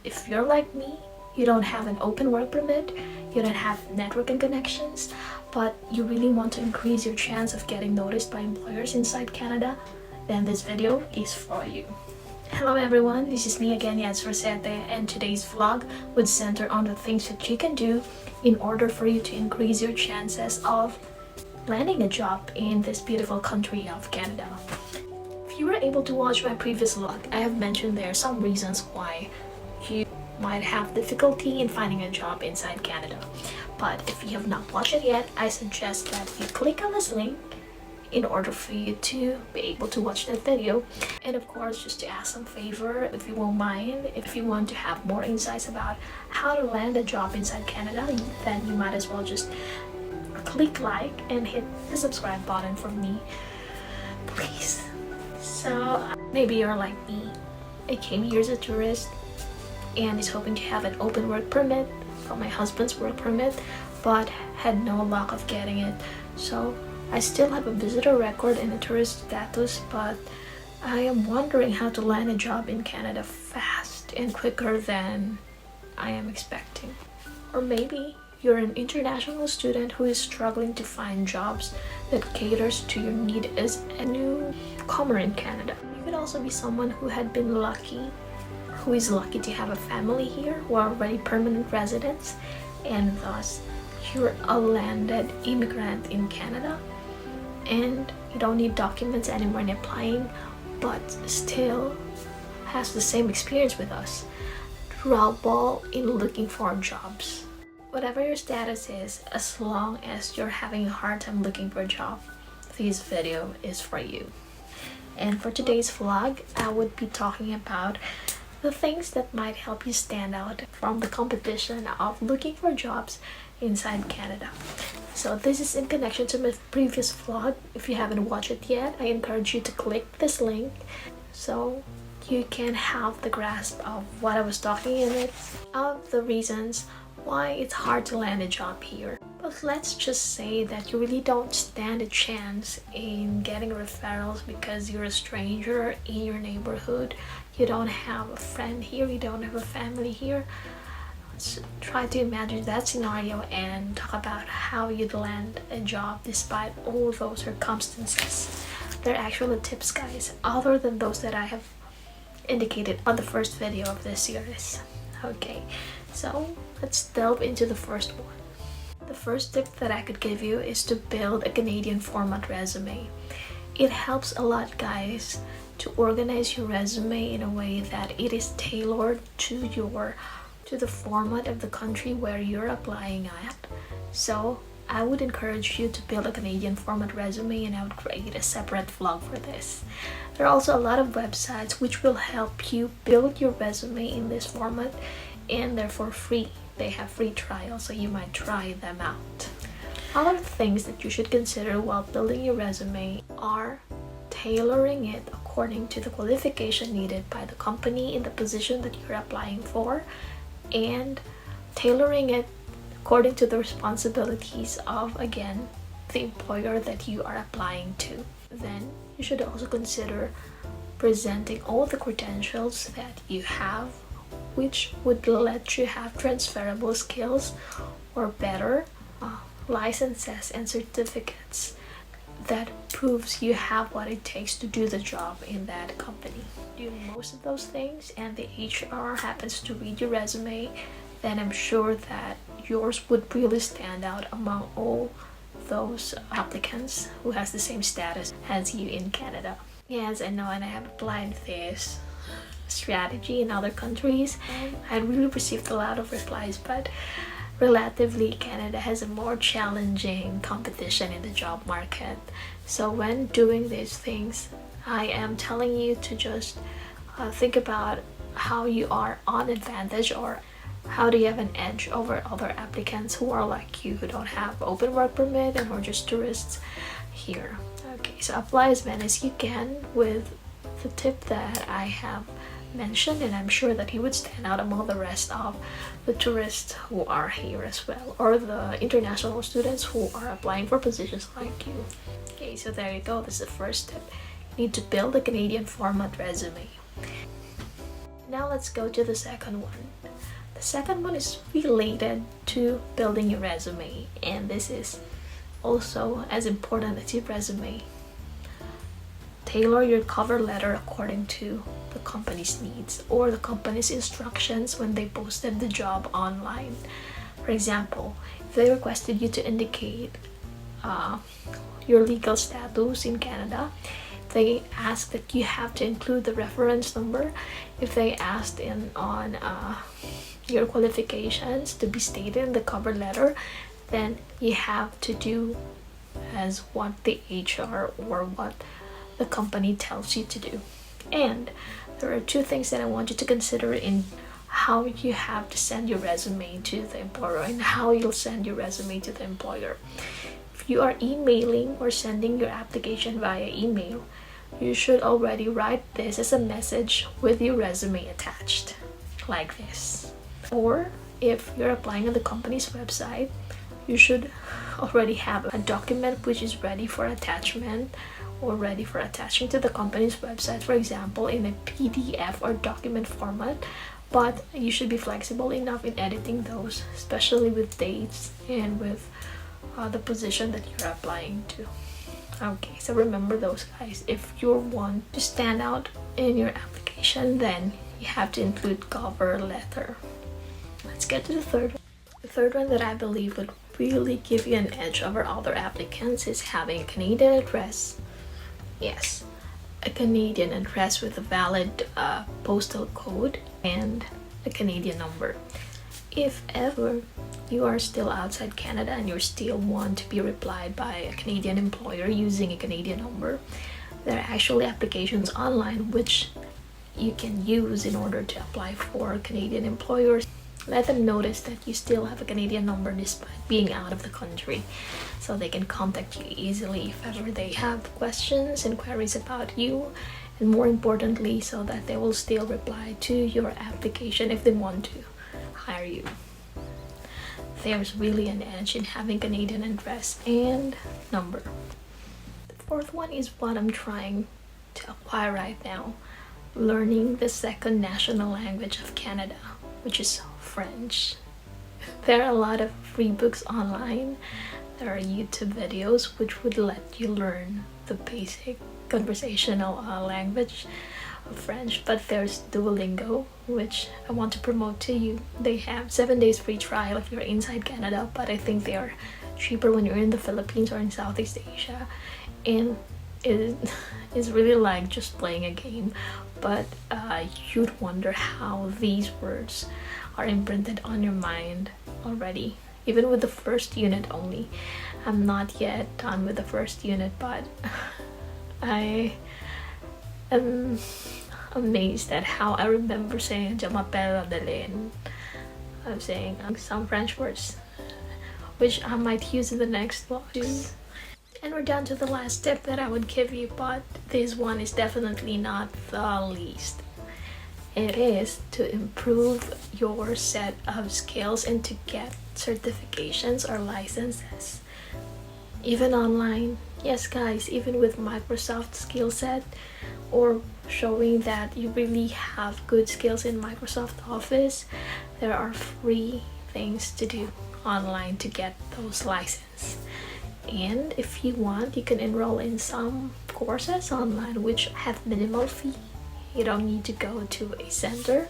if you're like me, you don't have an open work permit, you don't have networking connections, but you really want to increase your chance of getting noticed by employers inside Canada, then this video is for you. Hello everyone, this is me again, Yaz Rosette, and today's vlog would center on the things that you can do in order for you to increase your chances of landing a job in this beautiful country of Canada. If you were able to watch my previous vlog, I have mentioned there some reasons why you might have difficulty in finding a job inside Canada. But if you have not watched it yet, I suggest that you click on this link in order for you to be able to watch that video. And of course, just to ask some favor, if you won't mind, if you want to have more insights about how to land a job inside Canada, then you might as well just click like and hit the subscribe button for me, please. So maybe you're like me. I came here as a tourist and is hoping to have an open work permit from my husband's work permit, but had no luck of getting it. So I still have a visitor record and a tourist status, but I am wondering how to land a job in Canada fast and quicker than I am expecting. Or maybe you're an international student who is struggling to find jobs that caters to your need as a newcomer in Canada. You could also be someone who had been lucky, who is lucky to have a family here who are already permanent residents, and thus you're a landed immigrant in Canada and you don't need documents anymore in applying, but still has the same experience with us, trouble in looking for jobs. Whatever your status is, as long as you're having a hard time looking for a job, this video is for you. And for today's vlog, I would be talking about the things that might help you stand out from the competition of looking for jobs inside Canada. So this is in connection to my previous vlog. If you haven't watched it yet, I encourage you to click this link so you can have the grasp of what I was talking in it, of the reasons why it's hard to land a job here. But let's just say that you really don't stand a chance in getting referrals because you're a stranger in your neighborhood, you don't have a friend here, you don't have a family here. Let's try to imagine that scenario and talk about how you'd land a job despite all those circumstances. There are actually tips, guys, other than those that I have indicated on the first video of this series. Okay, so let's delve into the first one. The first tip that I could give you is to build a Canadian format resume. It helps a lot, guys, to organize your resume in a way that it is tailored to the format of the country where you're applying at. So I would encourage you to build a Canadian format resume, and I would create a separate vlog for this. There are also a lot of websites which will help you build your resume in this format, and they're for free. They have free trials, so you might try them out. Other things that you should consider while building your resume are tailoring it according to the qualification needed by the company in the position that you're applying for, and tailoring it according to the responsibilities of, again, the employer that you are applying to. Then you should also consider presenting all the credentials that you have, which would let you have transferable skills or better licenses and certificates that proves you have what it takes to do the job in that company. Do most of those things and the HR happens to read your resume, then I'm sure that yours would really stand out among all those applicants who has the same status as you in Canada. Yes, I know, and I have applied this strategy in other countries. I really received a lot of replies, but relatively Canada has a more challenging competition in the job market. So when doing these things, I am telling you to just think about how you are on advantage, or how do you have an edge over other applicants who are like you, who don't have open work permit and who are just tourists here. Okay, so apply as many as you can with the tip that I have mentioned, and I'm sure that he would stand out among the rest of the tourists who are here as well, or the international students who are applying for positions like you. Okay, so there you go. This is the first tip. You need to build a Canadian format resume. Now let's go to the second one. The second one is related to building your resume, and this is also as important as your resume. Tailor your cover letter according to the company's needs or the company's instructions when they posted the job online. For example, if they requested you to indicate your legal status in Canada, they ask that you have to include the reference number. If they asked on your qualifications to be stated in the cover letter, then you have to do as what the HR or what the company tells you to do. And there are two things that I want you to consider in how you have to send your resume to the employer and how you'll send your resume to the employer. If you are emailing or sending your application via email, you should already write this as a message with your resume attached, like this. Or if you're applying on the company's website, you should already have a document which is ready for attachment or ready for attaching to the company's website, for example, in a PDF or document format. But you should be flexible enough in editing those, especially with dates and with the position that you're applying to. Okay, so remember those, guys. If you want to stand out in your application, then you have to include cover letter. Let's get to the third one. The third one that I believe would really give you an edge over other applicants is having a Canadian address. Yes, a Canadian address with a valid postal code and a Canadian number. If ever you are still outside Canada and you still want to be replied by a Canadian employer using a Canadian number, there are actually applications online which you can use in order to apply for Canadian employers. Let them notice that you still have a Canadian number despite being out of the country, so they can contact you easily if ever they have questions and queries about you, and more importantly, so that they will still reply to your application if they want to hire you. There's really an edge in having Canadian address and number. The fourth one is what I'm trying to acquire right now, learning the second national language of Canada, which is French. There are a lot of free books online. There are YouTube videos which would let you learn the basic conversational language of French, but there's Duolingo, which I want to promote to you. They have 7 days free trial if you're inside Canada, but I think they are cheaper when you're in the Philippines or in Southeast Asia, and it is really like just playing a game, but you'd wonder how these words are imprinted on your mind already, even with the first unit only. I'm not yet done with the first unit, but I am amazed at how I remember saying "Je m'appelle Adeline." I'm saying some French words which I might use in the next vlog. And we're down to the last tip that I would give you, but this one is definitely not the least. It is to improve your set of skills and to get certifications or licenses. Even online, yes guys, even with Microsoft skill set or showing that you really have good skills in Microsoft Office, there are free things to do online to get those licenses. And if you want, you can enroll in some courses online which have minimal fee. You don't need to go to a center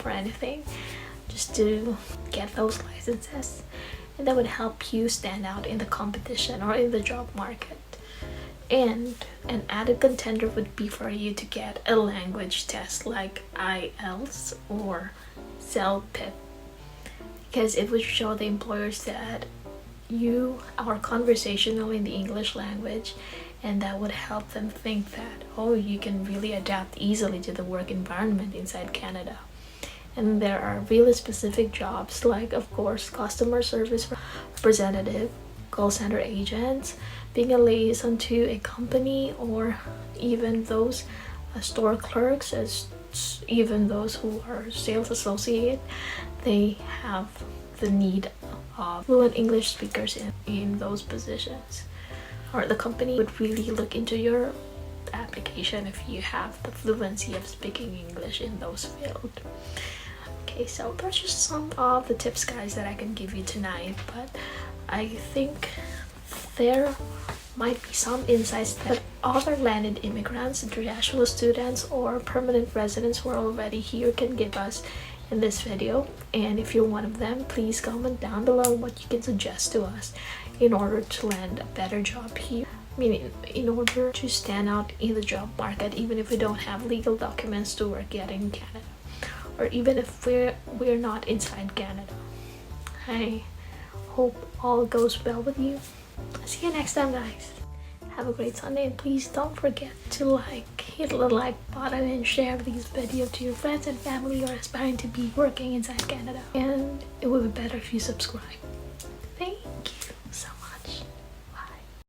or anything just to get those licenses, and that would help you stand out in the competition or in the job market. And an added contender would be for you to get a language test like IELTS or CELPIP, because it would show the employers that you are conversational in the English language, and that would help them think that, oh, you can really adapt easily to the work environment inside Canada. And there are really specific jobs like, of course, customer service representative, call center agents, being a liaison to a company, or even those store clerks, as even those who are sales associate. They have the need of fluent English speakers in those positions. Or the company would really look into your application if you have the fluency of speaking English in those fields. Okay, so those are just some of the tips, guys, that I can give you tonight, but I think there might be some insights that other landed immigrants, international students, or permanent residents who are already here can give us in this video. And if you're one of them, please comment down below what you can suggest to us in order to land a better job here. I mean, in order to stand out in the job market, even if we don't have legal documents to work yet in Canada, or even if we're not inside Canada. I hope all goes well with you. See you next time, guys. Have a great Sunday, and please don't forget to hit the like button and share these videos to your friends and family who are aspiring to be working inside Canada. And it would be better if you subscribe.